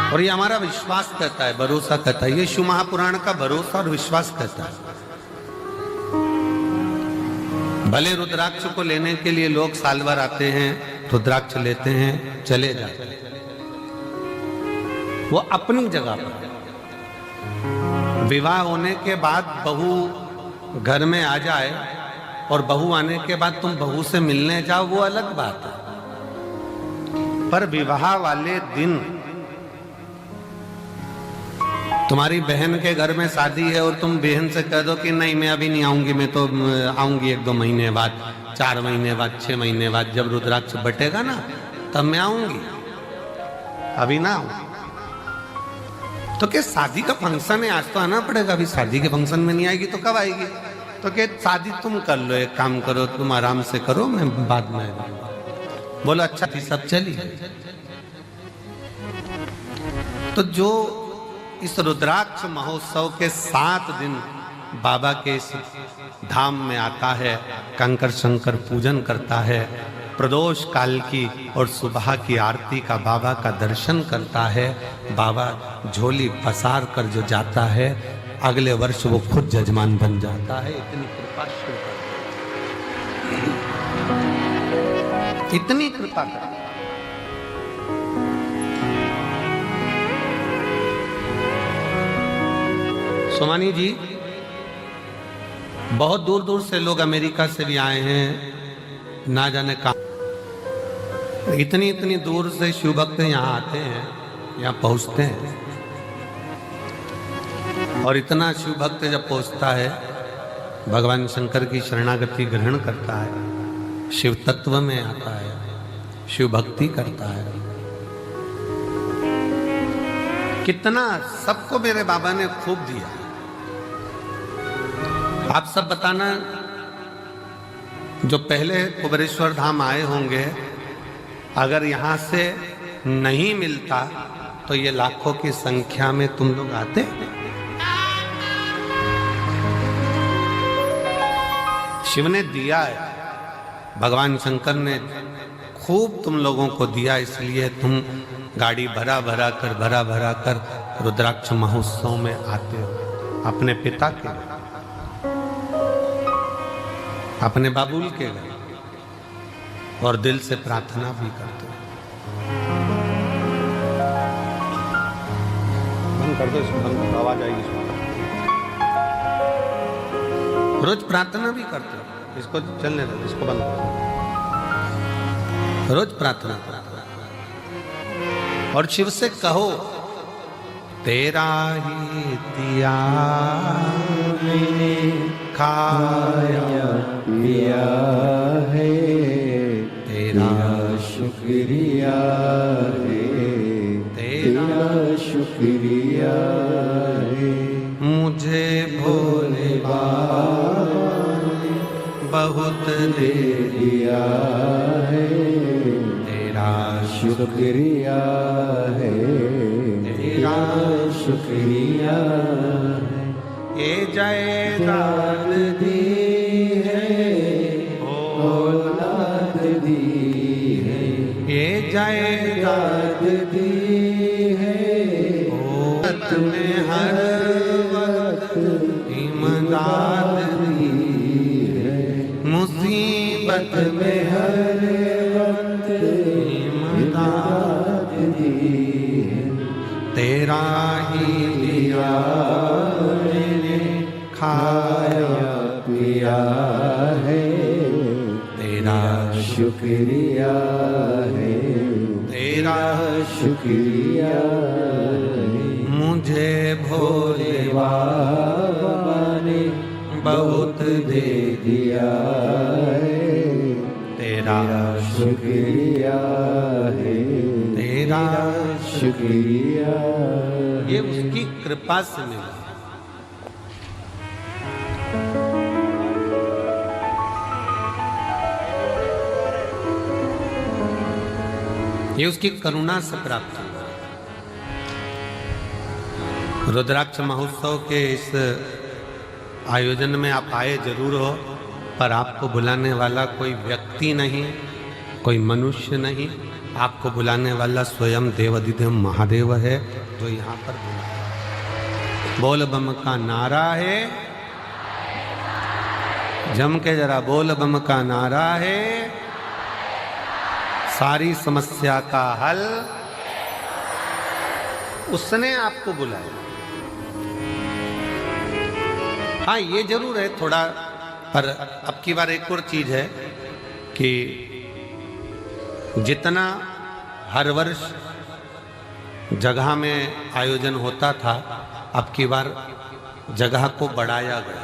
और ये हमारा विश्वास कहता है, भरोसा कहता है। ये शिव महापुराण का भरोसा और विश्वास कहता है। भले रुद्राक्ष को लेने के लिए लोग साल भर आते हैं, रुद्राक्ष लेते हैं, चले जाते हैं, वो अपनी जगह पर। विवाह होने के बाद बहू घर में आ जाए और बहू आने के बाद तुम बहू से मिलने जाओ, वो अलग बात है। पर विवाह वाले दिन तुम्हारी बहन के घर में शादी है और तुम बहन से कह दो कि नहीं मैं अभी नहीं आऊंगी, मैं तो आऊंगी 1-2 महीने बाद, 4 महीने बाद, 6 महीने बाद, जब रुद्राक्ष बटेगा ना तब मैं आऊंगी, अभी ना आऊं। तो क्या शादी का फंक्शन है, आज तो आना पड़ेगा, अभी शादी के फंक्शन में नहीं आएगी तो कब आएगी? तो क्या शादी तुम कर लो, एक काम करो, तुम आराम से करो, मैं बाद में आऊंगा। बोलो अच्छा थी, सब चली। तो जो इस रुद्राक्ष महोत्सव के 7 दिन बाबा के इस धाम में आता है, कंकर शंकर पूजन करता है, प्रदोष काल की और सुबह की आरती का बाबा का दर्शन करता है, बाबा झोली पसार कर जो जाता है, अगले वर्ष वो खुद जजमान बन जाता है। इतनी कृपा शुरू कर, इतनी कृपा कर। सोमानी जी, बहुत दूर दूर से लोग अमेरिका से भी आए हैं, ना जाने कहाँ, इतनी इतनी दूर से शिव भक्त यहाँ आते हैं, यहाँ पहुँचते हैं। और इतना शिव भक्त जब पहुँचता है, भगवान शंकर की शरणागति ग्रहण करता है, शिव तत्व में आता है, शिव भक्ति करता है। कितना सबको मेरे बाबा ने खूब दिया। आप सब बताना, जो पहले कुबेरेश्वर धाम आए होंगे, अगर यहाँ से नहीं मिलता तो ये लाखों की संख्या में तुम लोग आते। शिव ने दिया है, भगवान शंकर ने खूब तुम लोगों को दिया, इसलिए तुम गाड़ी भरा भरा कर रुद्राक्ष महोत्सव में आते हो। अपने पिता के लिए, अपने बाबुल के लिए, और दिल से प्रार्थना भी करते हो। बंद कर दो इसको, बंद आवाज आएगी इसमें। रोज प्रार्थना भी करते हो, इसको चलने दो, इसको बंद करो। रोज प्रार्थना करो और शिव से कहो, तेरा ही दिया मैंने खाया पिया है, तेरा शुक्रिया है, तेरा शुक्रिया है। मुझे भोले बाबा ने बहुत दे दिया है, तेरा शुक्रिया है, तेरा शुक्रिया है। ये जायदाद दी है, औलाद दी है, ये जायदाद दी है, औलाद में हर वक्त इमदाद दी है, मुसीबत में हर वक्त इमदाद दी है। तेरा ही दिया मैंने खाया पिया है, तेरा शुक्रिया है, तेरा शुक्रिया है। मुझे भोले बाबा ने बहुत दे दिया है, तेरा शुक्रिया है, तेरा शुक्रिया। ये उसकी कृपा से मिला। ये उसकी करुणा से प्राप्त हुआ। रुद्राक्ष महोत्सव के इस आयोजन में आप आए जरूर हो, पर आपको बुलाने वाला कोई व्यक्ति नहीं, कोई मनुष्य नहीं, आपको बुलाने वाला स्वयं देवाधिदेव महादेव है जो यहाँ पर बुलाया। बोल बम का नारा है, जम के जरा बोल बम का नारा है, सारी समस्या का हल उसने आपको बुलाया। हाँ ये जरूर है थोड़ा, पर अब की बार एक और चीज है कि जितना हर वर्ष जगह में आयोजन होता था, अब की बार जगह को बढ़ाया गया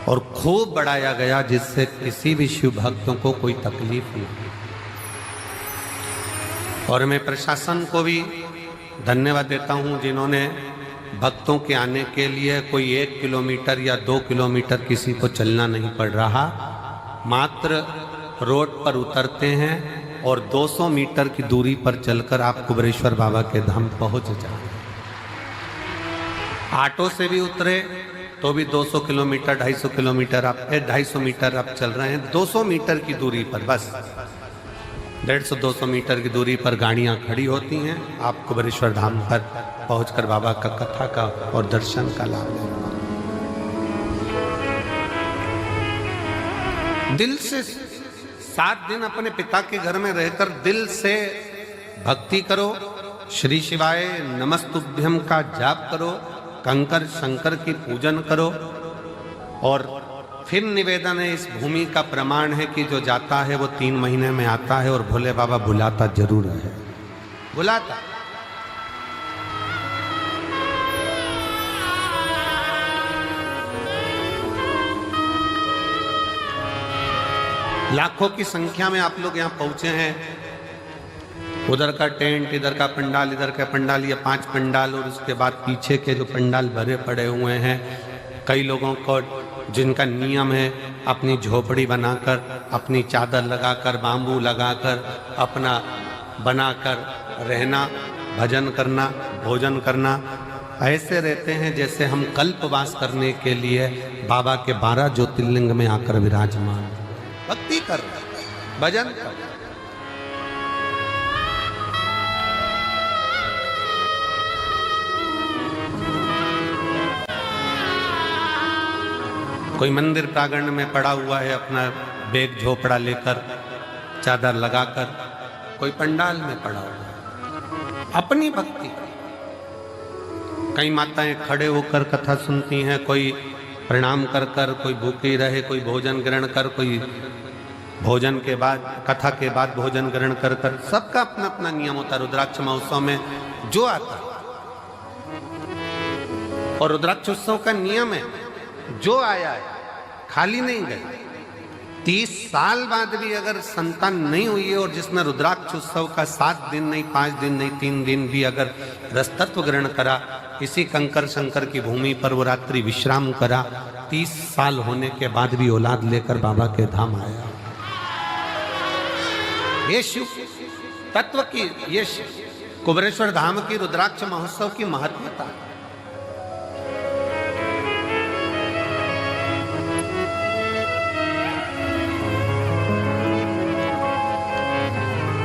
और खूब बढ़ाया गया, जिससे किसी भी शिव भक्तों को कोई तकलीफ नहीं। और मैं प्रशासन को भी धन्यवाद देता हूं जिन्होंने भक्तों के आने के लिए कोई 1 किलोमीटर या 2 किलोमीटर किसी को चलना नहीं पड़ रहा, मात्र रोड पर उतरते हैं और 200 मीटर की दूरी पर चलकर आप कुबेरेश्वर बाबा के धाम पहुंच जाए। ऑटो से भी उतरे तो भी 200 किलोमीटर 250 किलोमीटर आप 250 मीटर आप चल रहे हैं, 200 मीटर की दूरी पर, बस 150-200 मीटर की दूरी पर गाड़ियां खड़ी होती हैं। आप कुबेरेश्वर धाम पर पहुंचकर बाबा का कथा का और दर्शन का लाभ लें। दिल से 7 दिन अपने पिता के घर में रहकर दिल से भक्ति करो, श्री शिवाय नमस्तुभ्यम का जाप करो, कंकर शंकर की पूजन करो। और फिर निवेदन है, इस भूमि का प्रमाण है कि जो जाता है वो 3 महीने में आता है, और भोले बाबा बुलाता जरूर है, बुलाता। लाखों की संख्या में आप लोग यहाँ पहुंचे हैं। उधर का टेंट, इधर का पंडाल, इधर का पंडाल, ये 5 पंडाल, और उसके बाद पीछे के जो पंडाल भरे पड़े हुए हैं। कई लोगों को जिनका नियम है अपनी झोपड़ी बनाकर, अपनी चादर लगाकर, बांबू लगाकर, अपना बनाकर रहना, भजन करना, भोजन करना, ऐसे रहते हैं जैसे हम कल्पवास करने के लिए बाबा के 12 ज्योतिर्लिंग में आकर विराजमान, भक्ति कर, भजन कर। कोई मंदिर प्रांगण में पड़ा हुआ है अपना बैग झोपड़ा लेकर, चादर लगाकर, कोई पंडाल में पड़ा हुआ है अपनी भक्ति। कई माताएं खड़े होकर कथा सुनती हैं, कोई प्रणाम कर कर, कोई भूखी रहे, कोई भोजन ग्रहण कर, कोई भोजन के बाद, कथा के बाद भोजन ग्रहण कर कर, सबका अपना अपना नियम होता है। रुद्राक्ष महोत्सव में जो आता, और रुद्राक्ष उत्सव का नियम है जो आया है खाली नहीं गए। 30 साल बाद भी अगर संतान नहीं हुई है और जिसने रुद्राक्ष उत्सव का 7 दिन नहीं, 5 दिन नहीं, 3 दिन भी अगर रसतत्व ग्रहण करा, किसी कंकर शंकर की भूमि पर वो रात्रि विश्राम करा, 30 साल होने के बाद भी औलाद लेकर बाबा के धाम आया। ये शिव तत्व की, ये कुबेरेश्वर धाम की रुद्राक्ष महोत्सव की महत्वता।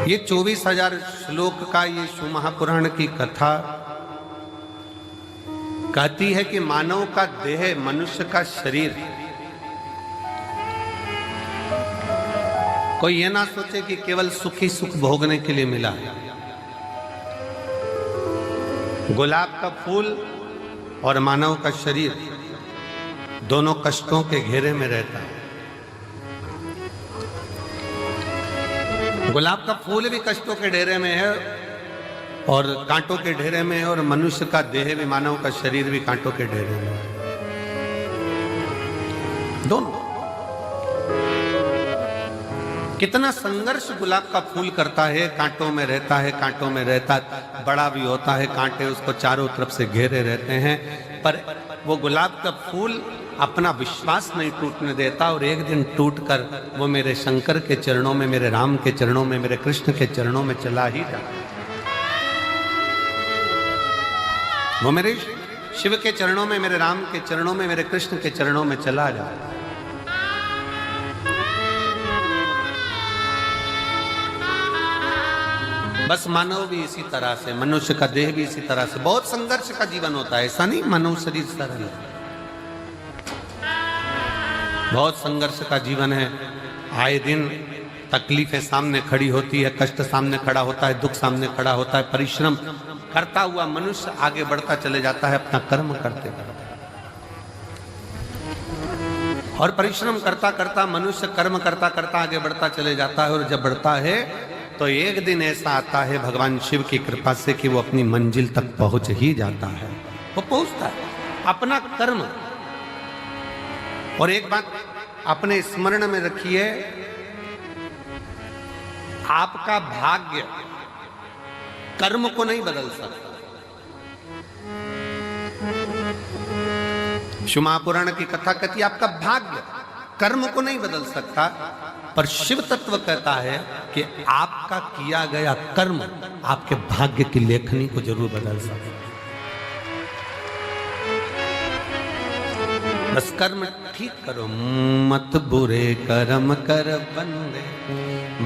ये 24,000 श्लोक का ये शिव महापुराण की कथा कहती है कि मानव का देह, मनुष्य का शरीर, कोई ये ना सोचे कि केवल सुखी सुख भोगने के लिए मिला है। गुलाब का फूल और मानव का शरीर दोनों कष्टों के घेरे में रहता है। गुलाब का फूल भी कष्टों के घेरे में है और कांटों के घेरे में है, और मनुष्य का देह भी, मानव का शरीर भी कांटों के घेरे में है। दोनों कितना संघर्ष गुलाब का फूल करता है, कांटों में रहता है, कांटों में रहता, बड़ा भी होता है, कांटे उसको चारों तरफ से घेरे रहते हैं, पर वो गुलाब का फूल अपना विश्वास नहीं टूटने देता, और एक दिन टूटकर वो मेरे शंकर के चरणों में, मेरे राम के चरणों में, मेरे कृष्ण के चरणों में चला ही जाता। वो मेरे शिव के चरणों में, मेरे राम के चरणों में, मेरे कृष्ण के चरणों में चला जाता। बस मानव भी इसी तरह से, मनुष्य का देह भी इसी तरह से बहुत संघर्ष का जीवन होता है। ऐसा नहीं मानव शरीर सरल है, बहुत संघर्ष का जीवन है। आए दिन तकलीफें सामने खड़ी होती है, कष्ट सामने खड़ा होता है, दुख सामने खड़ा होता है। परिश्रम करता हुआ मनुष्य आगे बढ़ता चले जाता है अपना कर्म करते करते, और परिश्रम करता करता मनुष्य कर्म करता करता आगे बढ़ता चले जाता है। और जब बढ़ता है तो एक दिन ऐसा आता है भगवान शिव की कृपा से कि वो अपनी मंजिल तक पहुंच ही जाता है, वो पहुंचता है अपना कर्म। और एक बात अपने स्मरण में रखिए, आपका भाग्य कर्म को नहीं बदल सकता। शिव महापुराण की कथा कहती है आपका भाग्य कर्म को नहीं बदल सकता, पर शिव तत्व कहता है कि आपका किया गया कर्म आपके भाग्य की लेखनी को जरूर बदल सकता। बस कर्म ठीक करो, मत बुरे कर्म कर बंदे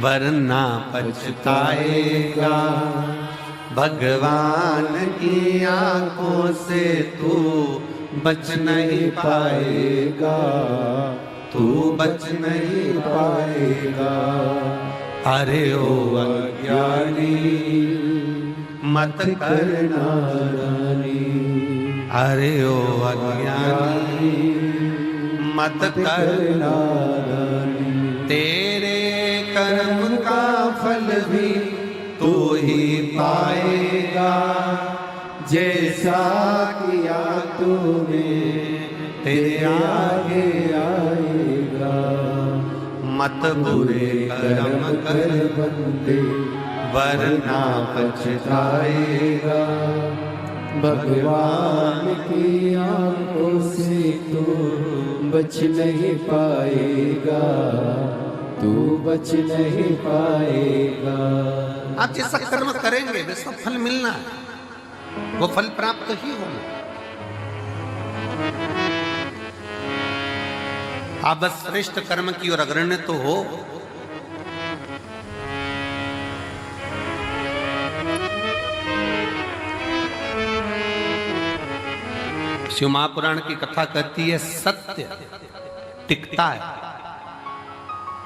वरना पछताएगा। भगवान की आंखों से तू बच नहीं पाएगा, तू बच नहीं पाएगा। अरे ओ अज्ञानी मत करना नानी, अरे ओ अज्ञानी मत करना नानी। तेरे कर्म का फल भी तू ही पाएगा, जैसा किया तूने तेरे आगे आएगा। मत बुरे कर्म कर बंदे वरना पछताएगा। भगवान की आंखों से तू बच नहीं पाएगा, तू बच नहीं पाएगा। आप जैसा कर्म करेंगे वैसा फल मिलना है, वो फल प्राप्त ही होगा। आप बस श्रेष्ठ कर्म की ओर अग्रण्य तो हो। शिव महापुराण की कथा कहती है सत्य टिकता है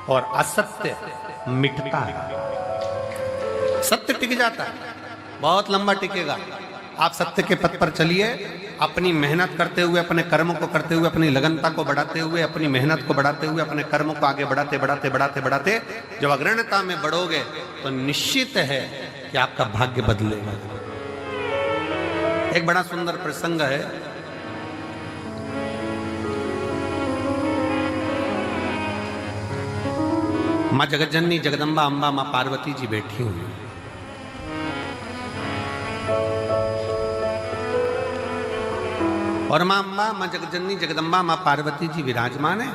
और असत्य मिटता है। सत्य टिक जाता है, बहुत लंबा टिकेगा। आप सत्य के पथ पर चलिए, अपनी मेहनत करते हुए, अपने कर्म को करते हुए, अपनी लगनता को बढ़ाते हुए, अपनी मेहनत को बढ़ाते हुए, अपने कर्म को आगे बढ़ाते बढ़ाते बढ़ाते बढ़ाते जब अग्रण्यता में बढ़ोगे तो निश्चित है कि आपका भाग्य बदलेगा। एक बड़ा सुंदर प्रसंग है। माँ जगतजननी जगदम्बा अम्बा माँ पार्वती जी बैठी हुई, और माँ अम्बा माँ जगतजननी जगदम्बा माँ पार्वती जी विराजमान है।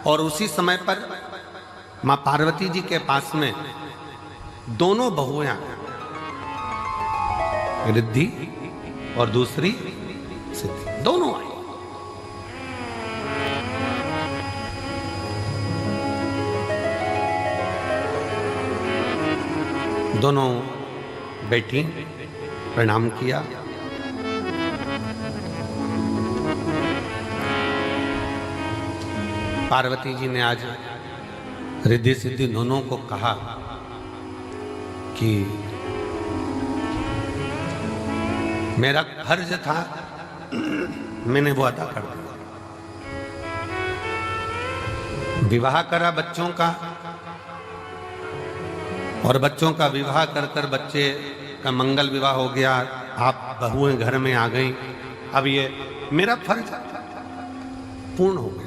और उसी समय पर माँ पार्वती जी के पास में दोनों बहुएं, रिद्धि और दूसरी सिद्धि, दोनों आई। दोनों बैठी, प्रणाम किया। पार्वती जी ने आज रिद्धि सिद्धि दोनों को कहा कि मेरा फर्ज था, मैंने वो अदा कर दिया। विवाह करा बच्चों का, और बच्चों का विवाह कर कर बच्चे का मंगल विवाह हो गया। आप बहुएं घर में आ गई। अब ये मेरा फर्ज पूर्ण हो गया।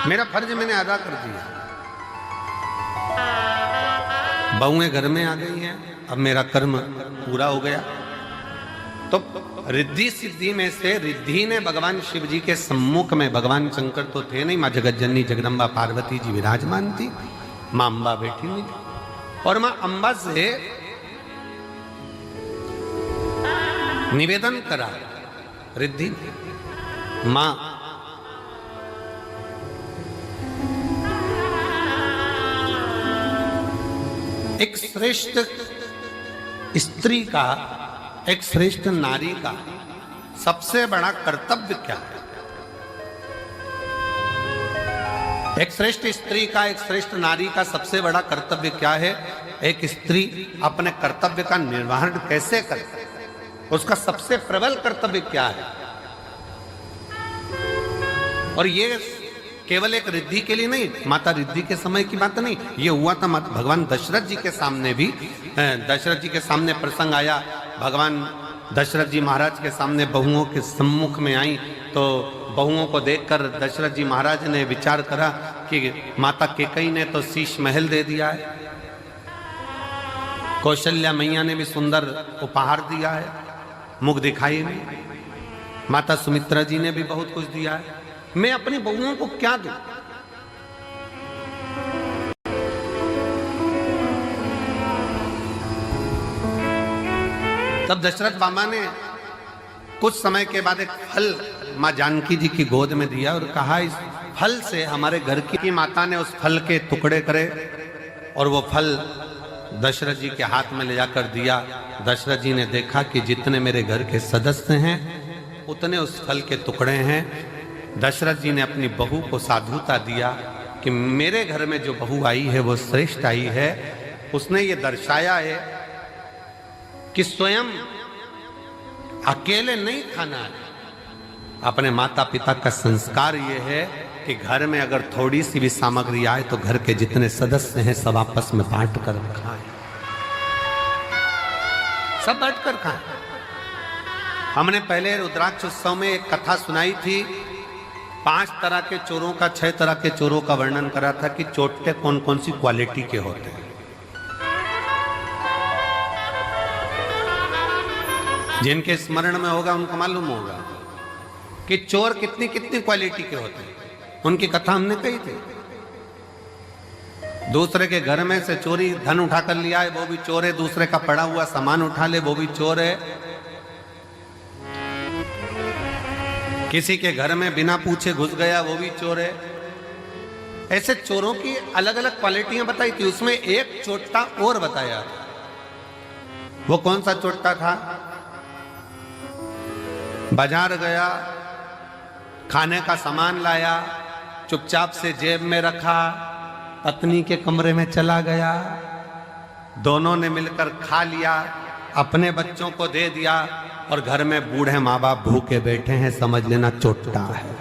मेरा फर्ज मैंने अदा कर दिया। बहुएं घर में आ गई हैं, अब मेरा कर्म पूरा हो गया। तो रिद्धि सिद्धि में से रिद्धि ने भगवान शिव जी के सम्मुख में, भगवान शंकर तो थे नहीं, माँ जगतजननी जगदम्बा पार्वती जी विराजमान थी, माँ अम्बा बैठी हुई थी, और माँ अम्बा से निवेदन करा रिद्धि मां एक श्रेष्ठ स्त्री का, एक श्रेष्ठ नारी का सबसे बड़ा कर्तव्य क्या है? एक श्रेष्ठ स्त्री का, एक श्रेष्ठ नारी का सबसे बड़ा कर्तव्य क्या है? एक स्त्री अपने कर्तव्य का निर्वहन कैसे करे, उसका सबसे प्रबल कर्तव्य क्या है? और ये केवल एक रिद्धि के लिए नहीं, माता रिद्धि के समय की बात नहीं, ये हुआ था भगवान दशरथ जी के सामने भी। दशरथ जी के सामने प्रसंग आया, भगवान दशरथ जी महाराज के सामने बहुओं के सम्मुख में आई, तो बहुओं को देखकर दशरथ जी महाराज ने विचार करा कि माता केकई ने तो शीश महल दे दिया है, कौशल्या मैया ने भी सुंदर उपहार दिया है, मुख दिखाई नहीं, माता सुमित्रा जी ने भी बहुत कुछ दिया है, मैं अपनी बहुओं को क्या दूं? तब दशरथ बाबा ने कुछ समय के बाद एक फल मां जानकी जी की गोद में दिया और कहा इस फल से हमारे घर की माता ने उस फल के टुकड़े करे और वो फल दशरथ जी के हाथ में ले जाकर दिया। दशरथ जी ने देखा कि जितने मेरे घर के सदस्य हैं उतने उस फल के टुकड़े हैं। दशरथ जी ने अपनी बहू को साधुता दिया कि मेरे घर में जो बहू आई है वो श्रेष्ठ आई है। उसने ये दर्शाया है कि स्वयं अकेले नहीं खाना है, अपने माता पिता का संस्कार ये है कि घर में अगर थोड़ी सी भी सामग्री आए तो घर के जितने सदस्य हैं सब आपस में बांट कर खाएं, सब बांट कर खाएं। हमने पहले रुद्राक्ष उत्सव में एक कथा सुनाई थी, 5 तरह के चोरों का, 6 तरह के चोरों का वर्णन करा था कि चोटे कौन कौन सी क्वालिटी के होते हैं। जिनके स्मरण में होगा उनको मालूम होगा कि चोर कितनी कितनी क्वालिटी के होते हैं, उनकी कथा हमने कही थी। दूसरे के घर में से चोरी धन उठा कर लिया है वो भी चोर है, दूसरे का पड़ा हुआ सामान उठा ले वो भी चोर है, किसी के घर में बिना पूछे घुस गया वो भी चोर है। ऐसे चोरों की अलग अलग क्वालिटियां बताई थी। उसमें एक चोट्टा और बताया था। वो कौन सा चोट्टा था? बाजार गया, खाने का सामान लाया, चुपचाप से जेब में रखा, पत्नी के कमरे में चला गया, दोनों ने मिलकर खा लिया, अपने बच्चों को दे दिया और घर में बूढ़े माँ बाप भूखे बैठे हैं, समझ लेना चोट्टा है,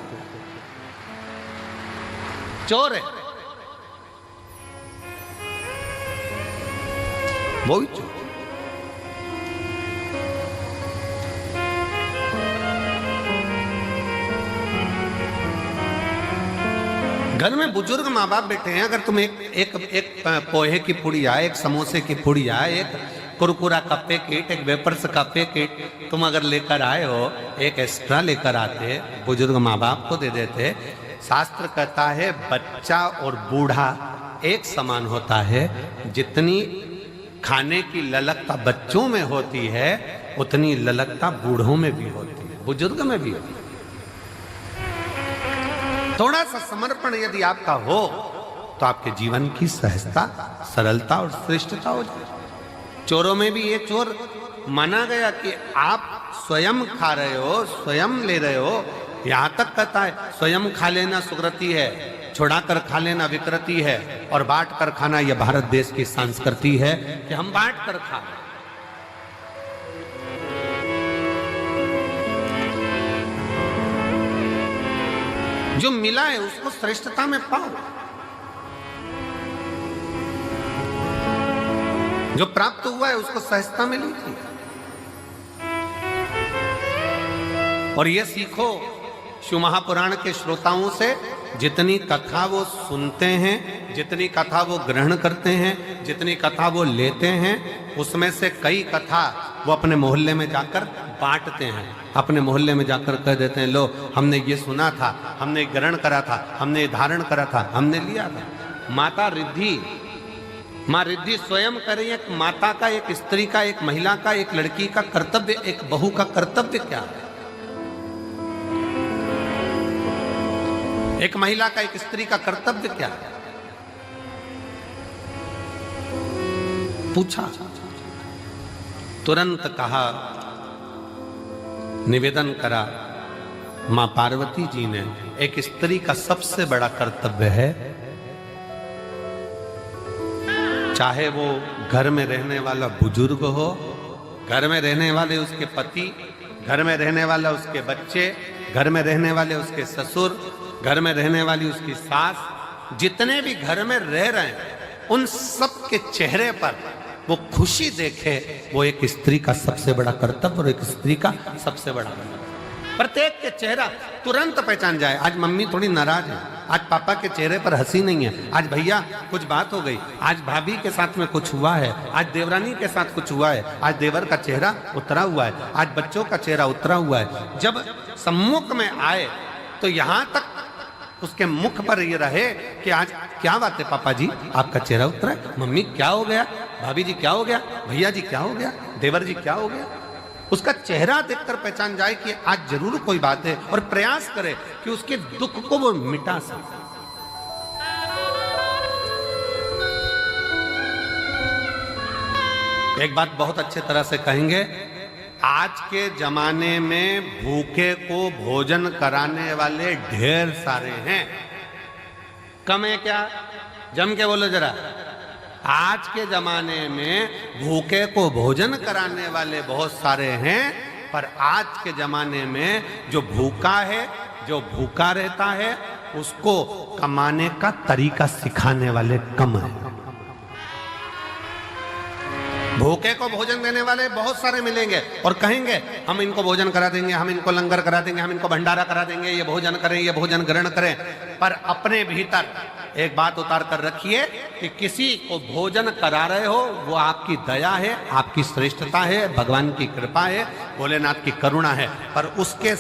चोर है वो ही चोर। घर में बुजुर्ग माँ बाप बैठे हैं, अगर तुम एक पोहे की पुड़िया, एक समोसे की पुड़िया, एक कुरकुरा का पैकेट, एक वेपर्स का पैकेट तुम अगर लेकर आए हो, एक एक्स्ट्रा लेकर आते, बुजुर्ग माँ बाप को दे देते। शास्त्र कहता है बच्चा और बूढ़ा एक समान होता है। जितनी खाने की ललकता बच्चों में होती है उतनी ललकता बूढ़ों में भी होती है, बुजुर्ग में भी होती है। थोड़ा सा समर्पण यदि आपका हो तो आपके जीवन की सहजता, सरलता और श्रेष्ठता हो जाए। चोरों में भी ये चोर माना गया कि आप स्वयं खा रहे हो, स्वयं ले रहे हो। यहां तक कहता है स्वयं खा लेना सुकृति है, छुड़ा कर खा लेना विकृति है, और बांट कर खाना यह भारत देश की संस्कृति है कि हम बांट कर खा। जो मिला है उसको श्रेष्ठता में पाओ, जो प्राप्त हुआ है उसको सहजता में लीजिए। और ये सीखो शिव महापुराण के श्रोताओं से, जितनी कथा वो सुनते हैं, जितनी कथा वो ग्रहण करते हैं, जितनी कथा वो लेते हैं, उसमें से कई कथा वो अपने मोहल्ले में जाकर बांटते हैं। अपने मोहल्ले में जाकर कह देते हैं, लो हमने ये सुना था, हमने ग्रहण करा था, हमने धारण करा था, हमने लिया था। माता रिद्धि माँ रिद्धि स्वयं कर रही है, एक माता का, एक स्त्री का, एक महिला का, एक लड़की का कर्तव्य, एक बहू का कर्तव्य क्या है? एक महिला का, एक स्त्री का कर्तव्य क्या है? पूछा, तुरंत कहा, निवेदन करा मां पार्वती जी ने, एक स्त्री का सबसे बड़ा कर्तव्य है, चाहे वो घर में रहने वाला बुजुर्ग हो, घर में रहने वाले उसके पति, घर में रहने वाला उसके बच्चे, घर में रहने वाले उसके ससुर, घर में रहने वाली उसकी सास, जितने भी घर में रह रहे हैं उन सब के चेहरे पर वो खुशी देखे, वो एक स्त्री का सबसे बड़ा कर्तव्य और एक स्त्री का सबसे बड़ा कर्तव्य। प्रत्येक के चेहरा तुरंत पहचान जाए, आज मम्मी थोड़ी नाराज है, आज पापा के चेहरे पर हंसी नहीं है, आज भैया कुछ बात हो गई, आज भाभी के साथ में कुछ हुआ है, आज देवरानी के साथ कुछ हुआ है, आज देवर का चेहरा उतरा हुआ है, आज बच्चों का चेहरा उतरा हुआ है। जब सम्मुख में आए तो यहां तक उसके मुख पर ये रहे कि आज क्या बात है पापा जी, आपका चेहरा उतरा है, मम्मी क्या हो गया, भाभी जी क्या हो गया, भैया जी क्या हो गया, देवर जी क्या हो गया। उसका चेहरा देखकर पहचान जाए कि आज जरूर कोई बात है, और प्रयास करे कि उसके दुख को वो मिटा सके। एक बात बहुत अच्छे तरह से कहेंगे, आज के जमाने में भूखे को भोजन कराने वाले ढेर सारे हैं, कम है क्या? जम के बोलो जरा। आज के जमाने में भूखे को भोजन कराने वाले बहुत सारे हैं, पर आज के जमाने में जो भूखा है, जो भूखा रहता है, उसको कमाने का तरीका सिखाने वाले कम है। भूखे को भोजन देने वाले बहुत सारे मिलेंगे और कहेंगे हम इनको भोजन करा देंगे, हम इनको लंगर करा देंगे, हम इनको भंडारा करा देंगे, ये भोजन करें, ये भोजन ग्रहण करें। पर अपने भीतर एक बात उतार कर रखिए कि किसी को भोजन करा रहे हो वो आपकी दया है, आपकी श्रेष्ठता है, भगवान की कृपा है, भोलेनाथ की करुणा है, पर उसके